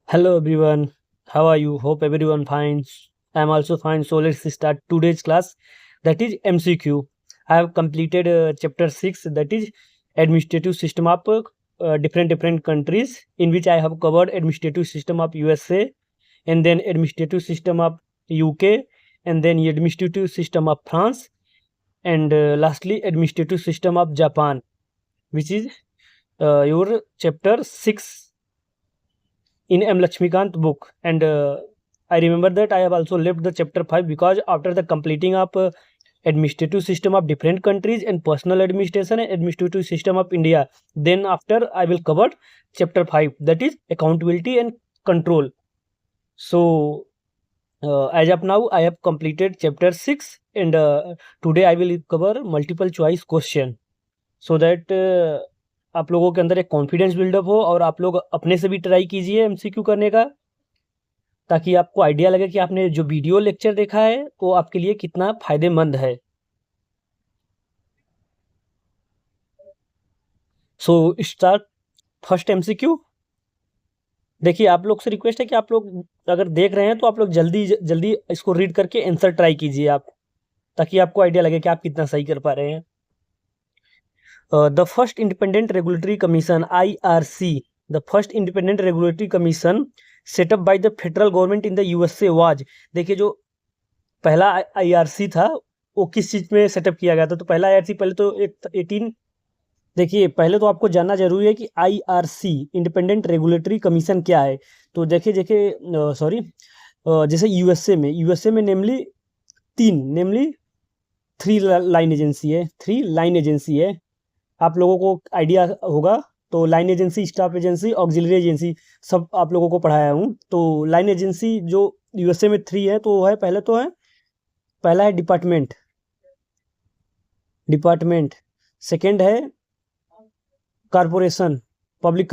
Hello everyone, how are you? Hope everyone fine. I am also fine. So let's start today's class. That is MCQ. I have completed chapter 6, that is administrative system of different countries, in which I have covered administrative system of USA, and then administrative system of UK, and then administrative system of France, and lastly administrative system of Japan, which is your chapter 6 in M. Lakshmikant book. And I remember that I have also left the chapter 5 because after the completing of administrative system of different countries and personal administration and administrative system of India, then after I will cover chapter 5, that is accountability and control. So as of now I have completed chapter 6, and today I will cover multiple choice question, so that आप लोगों के अंदर एक confidence buildup हो और आप लोग अपने से भी ट्राई कीजिए एमसीक्यू करने का, ताकि आपको आइडिया लगे कि आपने जो वीडियो लेक्चर देखा है वो आपके लिए कितना फायदेमंद है। So start first MCQ. देखिए, आप लोग से रिक्वेस्ट है कि आप लोग अगर देख रहे हैं तो आप लोग जल्दी जल्दी इसको रीड करके आंसर ट्राई कीजिए आप, ताकि आपको आइडिया लगे कि आप कितना सही कर पा रहे हैं। The first independent regulatory commission IRC, the first independent regulatory commission setup by the federal government in the USA was. देखिए, जो पहला IRC था वो किस चीज में सेटअप किया गया था? तो पहला IRC पहले तो एक 18, देखिए पहले तो आपको जानना जरूरी है कि IRC इंडिपेंडेंट रेगुलेटरी कमीशन क्या है। तो देखिए देखिए सॉरी जैसे यूएसए में नेमली थ्री लाइन एजेंसी है। आप लोगों को आइडिया होगा। तो line agency, staff agency, auxiliary agency, सब आप लोगों को पढ़ाया हूँ। तो लाइन एजेंसी जो यूएसए में 3 है, तो वो है पहला है डिपार्टमेंट, सेकंड है corporation, public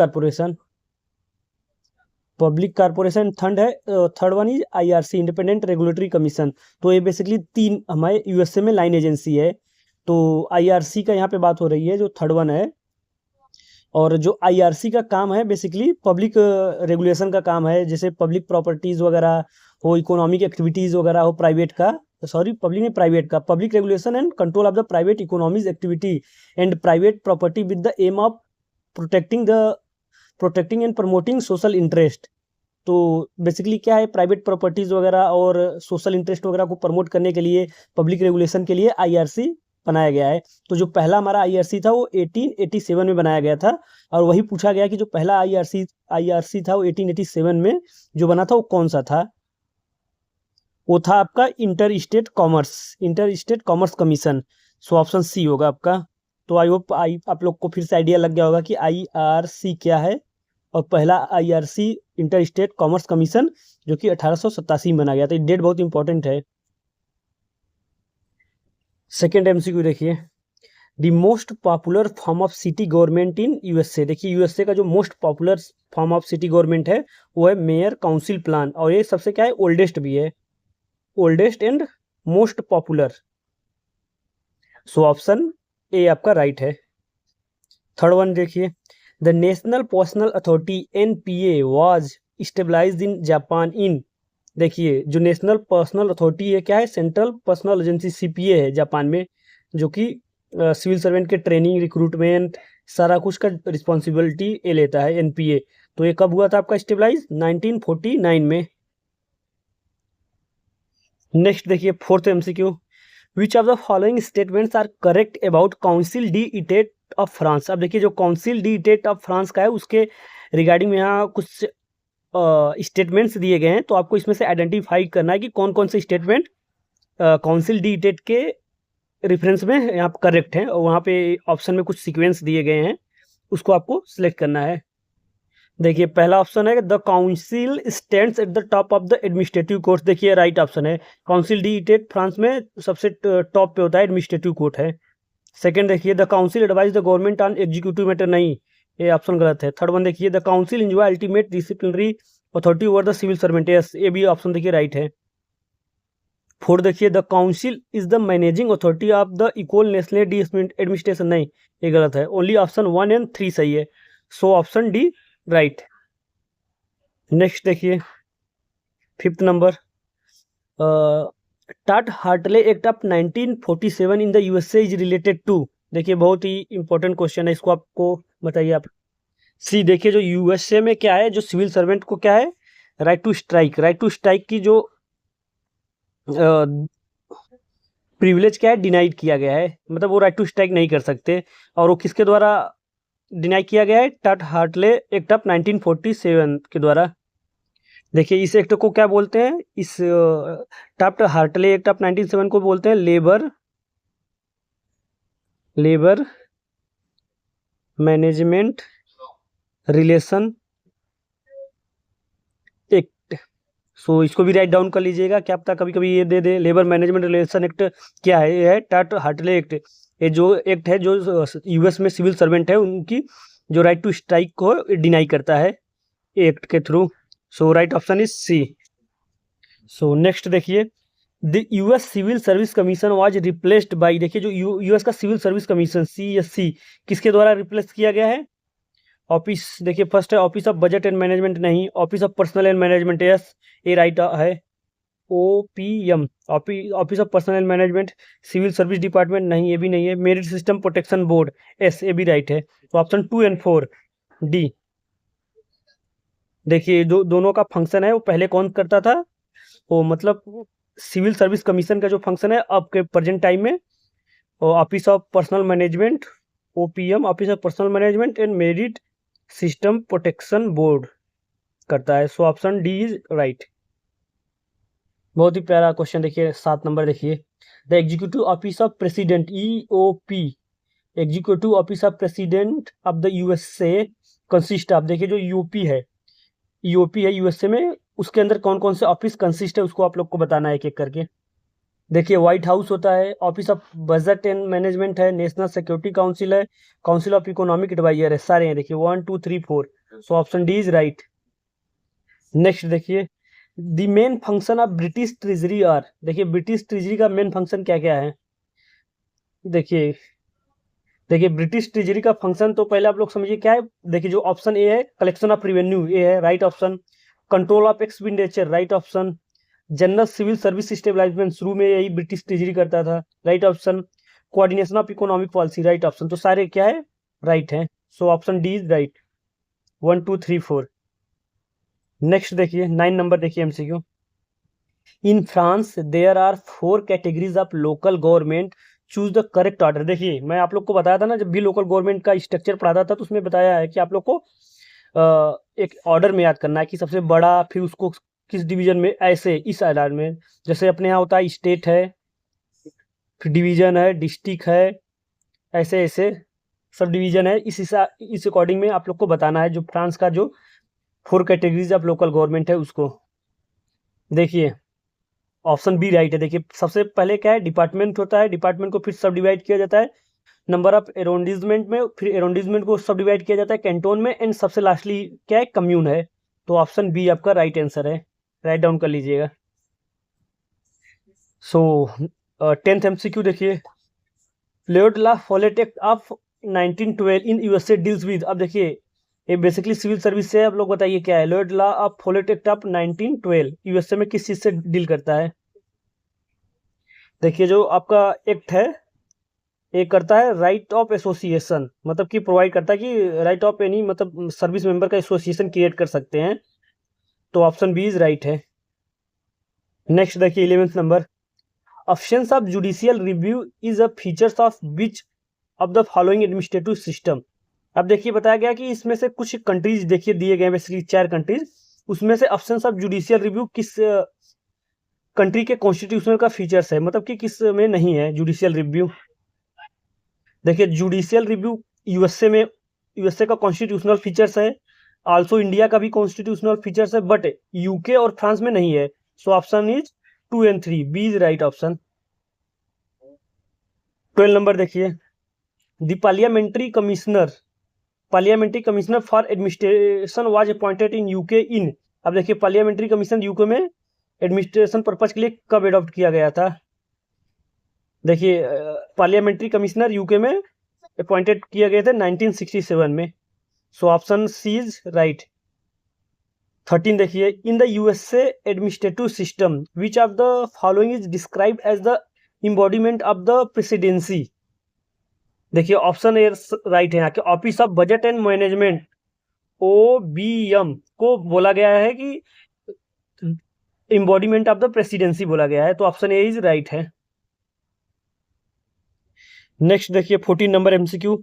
corporation, third one is IRC independent regulatory commission. तो ये बेसिकली 3 हमारे यूएसए में लाइन एजेंसी है। तो IRC का यहाँ पे बात हो रही है, जो थर्ड वन है। और जो IRC का काम है बेसिकली पब्लिक रेगुलेशन का काम है, जैसे पब्लिक प्रॉपर्टीज वगैरह हो, इकोनॉमिक एक्टिविटीज वगैरह हो, public regulation and control of the private economic activity and private property with the aim of protecting and promoting social interest. तो बेसिकली क्या है, प्राइवेट प्रॉपर्टीज वगैरह और सोशल इंटरेस्ट वगैरह को प्रमोट करने के लिए, पब्लिक रेगुलेशन के लिए IRC बनाया गया है। तो जो पहला हमारा IRC था वो 1887 में बनाया गया था। और वही पूछा गया कि जो पहला IRC था वो 1887 में जो बना था वो कौन सा था? वो था आपका inter state commerce commission. So option C होगा आपका। तो आई होप आप लोग को फिर से आइडिया लग गया होगा कि IRC क्या है। और पहला IRC inter state commerce commission, जो कि 1887 में बना गया था। डेट बहुत इंपॉर्टेंट है। सेकेंड MCQ देखिए, the most popular form of city government in USA। देखिए, USA का जो most popular form of city government है वो है मेयर काउंसिल प्लान। और ये सबसे क्या है, ओल्डेस्ट भी है, oldest and most popular. So option A आपका राइट है। थर्ड वन देखिए, the national personnel authority NPA was stabilised in Japan in. देखिए, जो नेशनल पर्सनल अथॉरिटी है क्या है, सेंट्रल पर्सनल एजेंसी CPA है जापान में, जो कि सिविल सर्वेंट के ट्रेनिंग, रिक्रूटमेंट, सारा कुछ का रिस्पॉन्सिबिलिटी ये लेता है NPA। तो ये कब हुआ था आपका स्टेबलाइज? 1949 में। नेक्स्ट देखिए, fourth MCQ, which of the following statements are correct about council D Etat of France. अब देखिए, जो council D Etat of France का है उसके रिगार्डिंग में यहाँ कुछ स्टेटमेंट्स दिए गए हैं। तो आपको इसमें से आइडेंटिफाई करना है कि कौन कौन से स्टेटमेंट काउंसिल डी इटेट के रेफरेंस में यहाँ पर करेक्ट है। और वहाँ पे ऑप्शन में कुछ सीक्वेंस दिए गए हैं, उसको आपको सिलेक्ट करना है। देखिए, पहला ऑप्शन है the council stands at the top of the administrative court. देखिए, राइट ऑप्शन है। काउंसिल डी इटेट फ्रांस में सबसे टॉप पे होता है, एडमिनिस्ट्रेटिव कोर्ट है। सेकंड देखिए, the council advise the government on executive matter. नहीं, ये ऑप्शन गलत है। थर्ड वन देखिए, the council enjoy ultimate disciplinary authority over the civil servant. Yes, ये भी ऑप्शन देखिए राइट है। फोर्थ देखिए, the council is the managing authority of the equal National de administration. नहीं, ये गलत है। ओनली ऑप्शन 1 और 3 सही है। So option D right. Next देखिए 5th नंबर, टाट Hartley act of 1947 in the USA is related to. देखिए बहुत ही इंपॉर्टेंट क्वेश्चन है, इसको आपको बताइए आप। सी देखिए जो यूएसए में क्या है, जो सिविल सर्वेंट को क्या है, राइट टू स्ट्राइक की जो प्रिविलेज क्या है, डिनाइड किया गया है, मतलब वो राइट टू स्ट्राइक नहीं कर सकते। और वो किसके द्वारा डिनाई किया गया है, टाट हार्टले एक्ट ऑफ 1947 के द्वारा। देखिए इस एक्ट को क्या बोलते हैं, इस टाट हार्टले एक्ट ऑफ 1947 को बोलते हैं लेबर मैनेजमेंट रिलेशन एक्ट। सो इसको भी राइट डाउन कर लीजिएगा, क्या पता कभी कभी ये दे दे। लेबर मैनेजमेंट रिलेशन एक्ट क्या है, ये है टाट हार्टले एक्ट। ये जो एक्ट है, जो यूएस में सिविल सर्वेंट है उनकी जो राइट टू स्ट्राइक को डिनाई करता है एक्ट के through. So right option is C. So next देखिए, the US civil service commission was replaced by. देखिए जो यूएस का सिविल सर्विस कमीशन CSC किसके द्वारा रिप्लेस किया गया है। ऑफिस देखिए फर्स्ट है office of budget and management, नहीं। Office of personnel and management, yes ये राइट है। OPM office of personnel and management. Civil service department, नहीं ये भी नहीं है। Merit system protection board, yes ये भी राइट है। तो ऑप्शन 2 एंड 4 डी। देखिए जो दोनों का फंक्शन है वो पहले कौन करता था, वो मतलब सिविल सर्विस कमीशन का जो फंक्शन है अब के प्रेजेंट टाइम में office of personal management, OPM office of personal management and merit system protection board करता है। So option D is right. बहुत ही प्यारा क्वेश्चन देखिए 7 नंबर देखिए, the executive office of president EOP, executive office of president of the USA consist of. देखिए जो EOP है USA में, उसके अंदर कौन कौन से ऑफिस कंसिस्ट है उसको आप लोग को बताना है एक एक करके। देखिए व्हाइट हाउस होता है, office of budget and management है, नेशनल सिक्योरिटी काउंसिल है, काउंसिल ऑफ इकोनॉमिक एडवाइजर है, सारे हैं देखिए 1 2 3 4। So option D is right. Next देखिए, the main function of British treasury are. देखिए ब्रिटिश ट्रेजरी का मेन फंक्शन क्या क्या है। देखिए देखिए ब्रिटिश ट्रेजरी का फंक्शन तो पहले आप लोग समझिए क्या है। देखिए जो ऑप्शन ए है कलेक्शन ऑफ रिवेन्यू, ए है right option. Control of expenditure, right option. General civil service establishment, शुरू में यही ब्रिटिश ट्रेजरी करता था, right option. Coordination of economic policy, right option. तो सारे क्या है, राइट है। So option D is right, 1 2 3 4। Next देखिए 9 नंबर देखिए MCQ, in France there are 4 categories of local government, choose the correct order. देखिए मैं आप लोग को बताया था ना, जब भी लोकल गवर्नमेंट का स्ट्रक्चर पढ़ाता था तो उसमें बताया है कि आप लोग को एक ऑर्डर में याद करना है कि सबसे बड़ा, फिर उसको किस डिवीजन में, ऐसे इस आधार में। जैसे अपने यहाँ होता है स्टेट है, फिर डिवीजन है, डिस्ट्रिक्ट है, ऐसे ऐसे सब डिवीजन है। इस अकॉर्डिंग में आप लोग को बताना है जो फ्रांस का जो 4 कैटेगरीज ऑफ लोकल गवर्नमेंट है उसको। देखिए ऑप्शन बी राइट है। देखिए सबसे पहले क्या है, डिपार्टमेंट होता है, डिपार्टमेंट को फिर सब डिवाइड किया जाता है नंबर ऑफ एरोंडिजमेंट में, फिर एरोंडिजमेंट को सब डिवाइड किया जाता है कैंटोन में, एंड सबसे लास्टली क्या है, कम्यून है। तो ऑप्शन बी आपका राइट आंसर है, राइट डाउन कर लीजिएगा। सो 10th MCQ देखिए, लेड La Follette act of 1912 in USA deals with. अब देखिए ये बेसिकली सिविल सर्विस से, आप लोग बताइए क्या है। लॉर्ड लॉ ऑफ फॉलेट एक्ट ऑफ 1912 USA में किस चीज से डील करता है। देखिए जो आपका एक्ट है ये करता है राइट ऑफ एसोसिएशन, मतलब कि प्रोवाइड करता है कि राइट ऑफ एनी, मतलब सर्विस मेंबर का एसोसिएशन क्रिएट कर सकते हैं। तो ऑप्शन बी इज राइट है। नेक्स्ट देखिए 11th number, options of judicial review is a features of which of the following administrative system. अब देखिए बताया गया कि इसमें से कुछ कंट्रीज देखिए दिए गए, बेसिकली 4 कंट्रीज, उसमें से ऑप्शंस ऑफ जुडिशियल रिव्यू किस कंट्री के कॉन्स्टिट्यूशनल का फीचर्स है, मतलब कि किस में नहीं है जुडिशियल रिव्यू। देखिए जुडिशियल रिव्यू यूएसए का कॉन्स्टिट्यूशनल फीचर्स है, आल्सो इंडिया का भी कॉन्स्टिट्यूशनल फीचर्स है, बट यूके और फ्रांस में नहीं है। So option is 2 and 3, B is right option. 12 number देखिए, the parliamentary commissioner for administration was appointed in UK in. अब देखिए पार्लियामेंट्री कमीशन यूके में एडमिनिस्ट्रेशन पर्पज के लिए कब एडॉप्ट किया गया था। देखिए पार्लियामेंट्री कमिश्नर यूके में अपॉइंटेड किए गए थे 1967 में। So option C is right. 13 देखिए, in the USA administrative system which of the following is describe as the embodiment of the presidency. देखिए ऑप्शन ए राइट है यहाँ के, office of budget and management OBM को बोला गया है कि इम्बॉडीमेंट ऑफ द प्रेसिडेंसी बोला गया है, तो ऑप्शन ए इज राइट है। नेक्स्ट देखिए 14 number MCQ,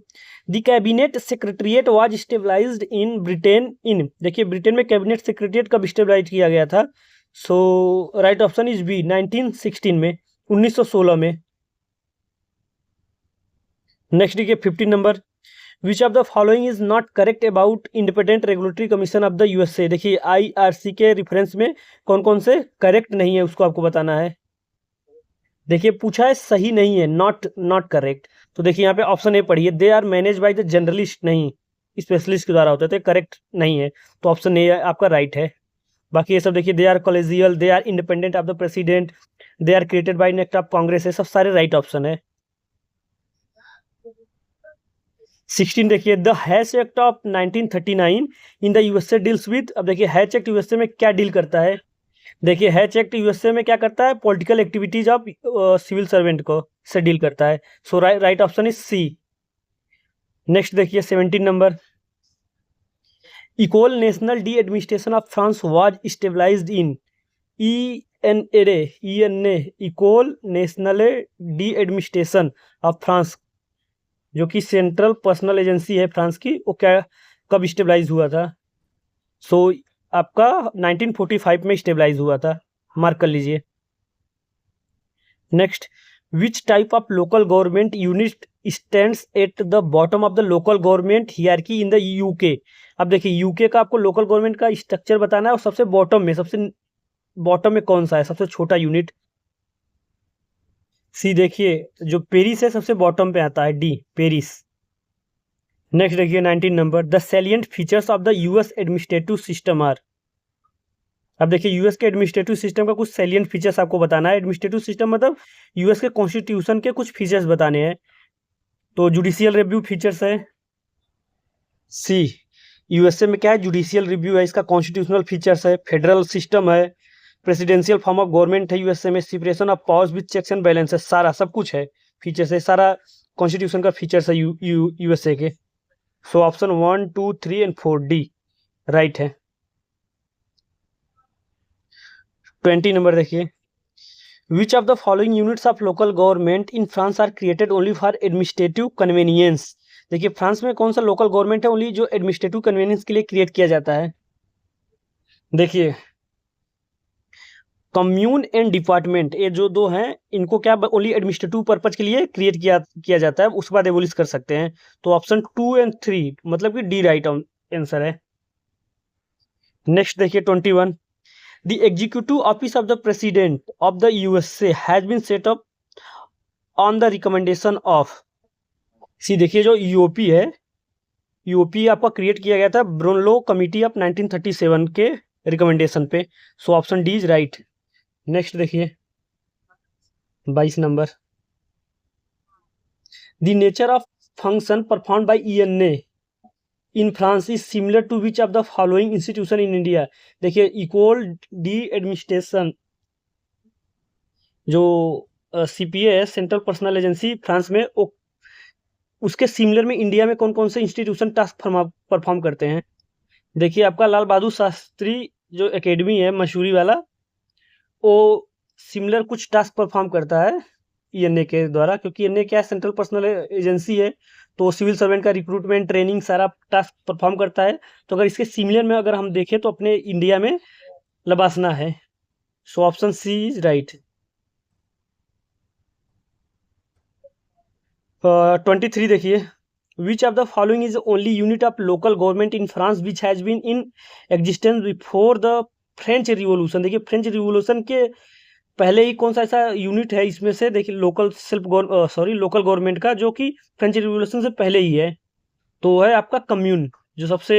the cabinet secretariat was stabilised in Britain in. देखिए ब्रिटेन में कैबिनेट सेक्रेटरिएट कब स्टेबलाइज किया गया था? सो राइट ऑप्शन इज बी, 1916 में, 1916 में। नेक्स्ट देखिए 15 number, which of the following is not correct about independent regulatory commission of the USA. देखिए IRC के रेफरेंस में कौन कौन से करेक्ट नहीं है उसको आपको बताना है। देखिए पूछा है सही नहीं है, नॉट करेक्ट, तो देखिए यहाँ पे ऑप्शन ए पढ़िए, they are managed by the journalist, नहीं स्पेशलिस्ट के द्वारा होते थे, करेक्ट नहीं है, तो ऑप्शन ए आपका राइट है। बाकी ये सब देखिए, they are collegial, they are independent of the president, they are created by act of Congress, ये सब सारे राइट ऑप्शन है। 16 देखिए, the Hatch act of 1939 in the USA deals with. अब देखिए हैच एक्ट यूएसए में क्या डील करता है? देखिए हैच एक्ट यूएसए में क्या करता है? Political activities of civil servant को से डील करता है, so right option is C. Next देखिए 17 number, Ecole National de Administration of France was stabilised in ENA, Ecole National de Administration of France, जो कि सेंट्रल पर्सनल एजेंसी है France की, वो क्या कब स्टेबलाइज हुआ था? सो आपका 1945 में स्टेबलाइज हुआ था, मार्क कर लीजिए। Next, which type of local government unit stands at the bottom of the local government hierarchy in the UK. अब देखिए यूके का आपको लोकल गवर्नमेंट का स्ट्रक्चर बताना है, और सबसे बॉटम में कौन सा है, सबसे छोटा यूनिट? सी देखिए, जो पेरिस है सबसे बॉटम पे आता है, डी पेरिस। नेक्स्ट देखिए 19 number, the salient features of the US administrative system are. अब देखिए यूएस के एडमिनिस्ट्रेटिव सिस्टम का कुछ सैलिएंट फीचर्स आपको बताना है। एडमिनिस्ट्रेटिव सिस्टम मतलब यूएस के कॉन्स्टिट्यूशन के कुछ फीचर्स बताने हैं, तो जुडिशियल रिव्यू फीचर्स है। सी, यूएसए में क्या है? जुडिशियल रिव्यू है, इसका कॉन्स्टिट्यूशनल फीचर्स है, फेडरल सिस्टम है, प्रेसिडेंशियल फॉर्म ऑफ गवर्नमेंट है यूएसए में, separation of powers with checks and balance है, सारा सब कुछ है, फीचर्स है, सारा कॉन्स्टिट्यूशन का फीचर्स है यूएसए के। So option 1, 2, 3 and 4 D right है। 20 नंबर देखिए, which of the following units of local government in France are created only for administrative convenience. देखिए फ्रांस में कौन सा लोकल गवर्नमेंट है ओनली जो एडमिनिस्ट्रेटिव कन्वीनियंस के लिए क्रिएट किया जाता है? देखिए कम्यून एंड डिपार्टमेंट, ये जो दो हैं इनको क्या ओनली एडमिनिस्ट्रेटिव पर्पज के लिए क्रिएट किया जाता है, उसके बाद एबोलिश कर सकते हैं, तो ऑप्शन 2 एंड 3 मतलब कि डी राइट आंसर है। नेक्स्ट देखिए 21, the executive office of the president of the USA has been set up on the recommendation of. C देखिए, जो यूओपी है, यूओपी आपका क्रिएट किया गया था ब्रोनलो कमिटी ऑफ 1937 के रिकमेंडेशन पे, so option D is right. Next देखिए 22 number, the nature of function perform by ENA in France is similar to which of the following institution in India. देखिए इक्वल डी एडमिनिस्ट्रेशन जो CPA है, central personal agency France में, उसके similar में India में कौन कौन से इंस्टीट्यूशन टास्क परफॉर्म करते हैं? देखिए आपका लाल बहादुर शास्त्री जो एकेडमी है मसूरी वाला, वो सिमिलर कुछ टास्क परफॉर्म करता है ENA के द्वारा, क्योंकि ENA क्या है, सेंट्रल पर्सनल एजेंसी है, तो सिविल सर्वेंट का रिक्रूटमेंट ट्रेनिंग सारा टास्क परफॉर्म करता है। तो अगर इसके सिमिलर में अगर हम देखें तो अपने इंडिया में लबासना है, so option C is right. 23 देखिए, which of the following is only unit of local government in France which has been in existence before the French revolution. देखिए फ्रेंच रिवोल्यूशन के पहले ही कौन सा ऐसा यूनिट है इसमें से? देखिए लोकल गवर्नमेंट का, जो कि फ्रेंच रिवोल्यूशन से पहले ही है, तो है आपका कम्यून, जो सबसे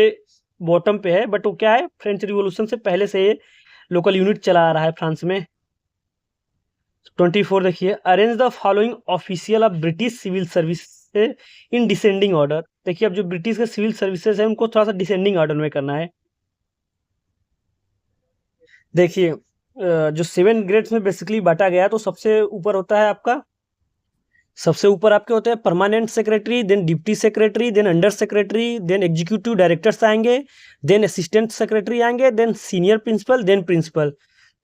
बॉटम पे है, बट वो क्या है, फ्रेंच रिवोल्यूशन से पहले से लोकल यूनिट चला आ रहा है फ्रांस में। 24 देखिए, arrange the following official of British civil service in descending order. देखिए अब जो ब्रिटिश के सिविल सर्विसेज है उनको थोड़ा सा डिसेंडिंग ऑर्डर में करना है। देखिए जो 7 ग्रेड्स में बेसिकली बांटा गया है, तो सबसे ऊपर होता है आपका, सबसे ऊपर आपके होते हैं permanent secretary, then deputy secretary, then under secretary, then executive directors आएंगे, देन असिस्टेंट सेक्रेटरी आएंगे, then senior principal, then principal.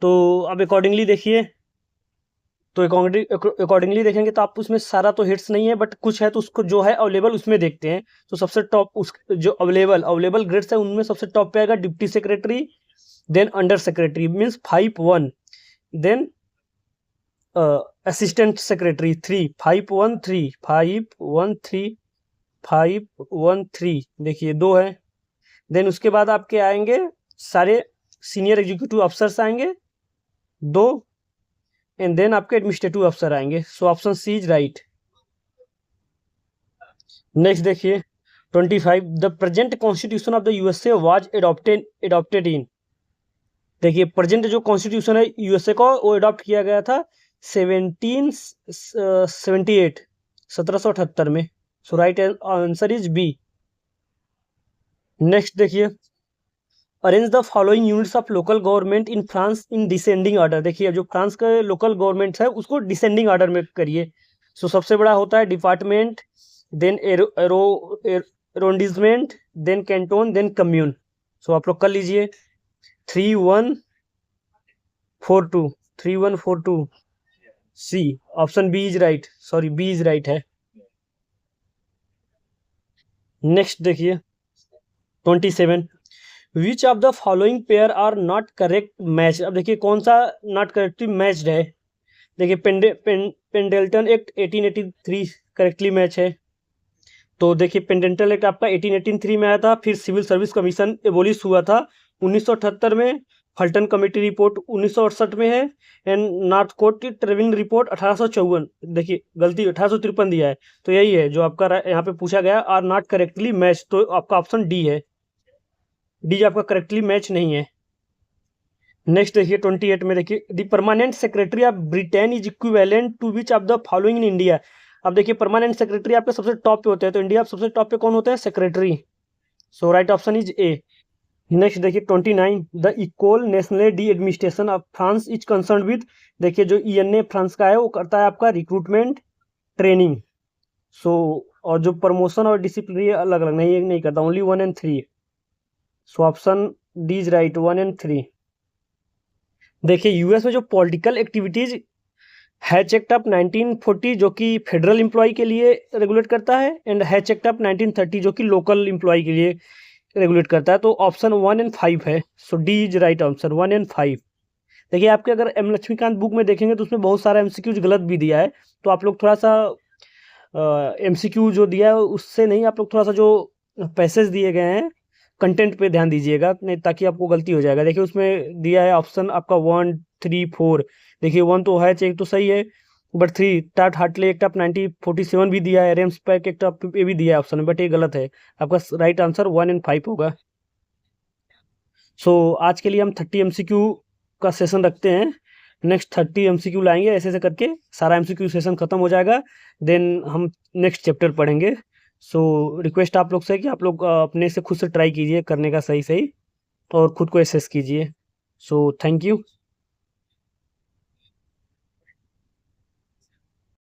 तो अब अकॉर्डिंगली देखिए, तो अकॉर्डिंगली देखेंगे तो आप उसमें सारा तो हिट्स नहीं है, बट कुछ है तो उसको जो है अवेलेबल उसमें देखते हैं। तो सबसे टॉप उस जो अवेलेबल ग्रेड्स है उनमें सबसे टॉप पे आएगा deputy secretary, then under secretary means 5-1, then assistant secretary 3-5-1-3, 5-1-3, 5-1-3, देखिए 2 है। देन उसके बाद आपके आएंगे सारे सीनियर एग्जीक्यूटिव अफसर्स आएंगे 2, एंड देन आपके एडमिनिस्ट्रेटिव अफसर आएंगे। So option C is right. Next देखिए 25, the present constitution of the USA was adopted in. देखिए प्रेजेंट जो कॉन्स्टिट्यूशन है यूएसए का वो अडॉप्ट किया गया था 1778 में। So right answer is B. Next देखिए, arrange the following units of local government in France in descending order. देखिए जो फ्रांस का लोकल गवर्नमेंट है उसको डिसेंडिंग ऑर्डर में करिए। सो सबसे बड़ा होता है department, then arrondissement, then canton, then commune. सो आप लोग कर लीजिए 3-1-4-2, 3-1-4-2, C option B is right, sorry B is right है। नेक्स्ट देखिए 27, which of the following pair are not correct match. अब देखिए कौन सा नॉट करेक्टली मैच्ड है। देखिए पेंडेल्टन एक्ट 1883 करेक्टली मैच है। तो देखिए पेंडेंटल एक्ट आपका 1883 में आया था, फिर सिविल सर्विस कमीशन एबोलिश हुआ था 1978 में, फल्टन कमेटी रिपोर्ट 1968 में है, एंड नॉर्थ कोर्ट की ट्रेवलिंग रिपोर्ट 1854, देखिए गलती 1853 दिया है। तो यही है जो आपका यहाँ पे पूछा गया, आर नॉट करेक्टली मैच, तो आपका ऑप्शन डी है, डी आपका करेक्टली मैच नहीं है। नेक्स्ट देखिए 28 में, देखिए the permanent secretary of Britain is equivalent to which of the following in India. अब देखिए परमानेंट सेक्रेटरी आपके सबसे टॉप पे होते हैं, तो इंडिया सबसे टॉप पे कौन होता है, secretary. So right option is a. Next देखिए 29, the equal National de Administration of France is concern with. देखिए जो ईएनए फ्रांस का है वो करता है आपका रिक्रूटमेंट, ट्रेनिंग। सो और जो प्रमोशन और डिसिप्लिनरी अलग अलग नहीं करता, only 1 and 3। So option D is right, 1 and 3। देखिए यूएस में जो political activities hatch act of 1940 जो कि फेडरल एम्प्लॉय के लिए रेगुलेट करता है, एंड हैच एक्ट ऑफ 1930 जो कि लोकल एम्प्लॉय के लिए रेगुलेट करता है। तो ऑप्शन 1 and 5 है। So D is right answer, 1 and 5। देखिए आपके अगर एम लक्ष्मीकांत बुक में देखेंगे तो उसमें बहुत सारा एमसीक्यूज गलत भी दिया है, तो आप लोग थोड़ा सा एमसीक्यू जो दिया है उससे नहीं, आप लोग थोड़ा सा जो पैसेज दिए गए हैं कंटेंट पे ध्यान दीजिएगा, नहीं ताकि आपको गलती हो जाएगा। देखिए उसमें दिया है ऑप्शन आपका 1, 3, 4। देखिए 1 तो है चेक तो सही है, बट 3 टाट हार्टले एक्ट ऑफ 1947 भी दिया है, रेम्स पैक एक्ट ऑफ ये भी दिया है ऑप्शन में, बट ये गलत है। आपका राइट आंसर 1 and 5 होगा। सो आज के लिए हम 30 एमसीक्यू का सेशन रखते हैं, नेक्स्ट 30 एमसीक्यू लाएंगे, ऐसे ऐसे करके सारा एमसीक्यू सेशन खत्म हो जाएगा, देन हम नेक्स्ट चैप्टर पढ़ेंगे। सो रिक्वेस्ट आप लोग से कि आप लोग अपने से खुद से ट्राई कीजिए करने का सही सही, और खुद को एसेस कीजिए। So thank you.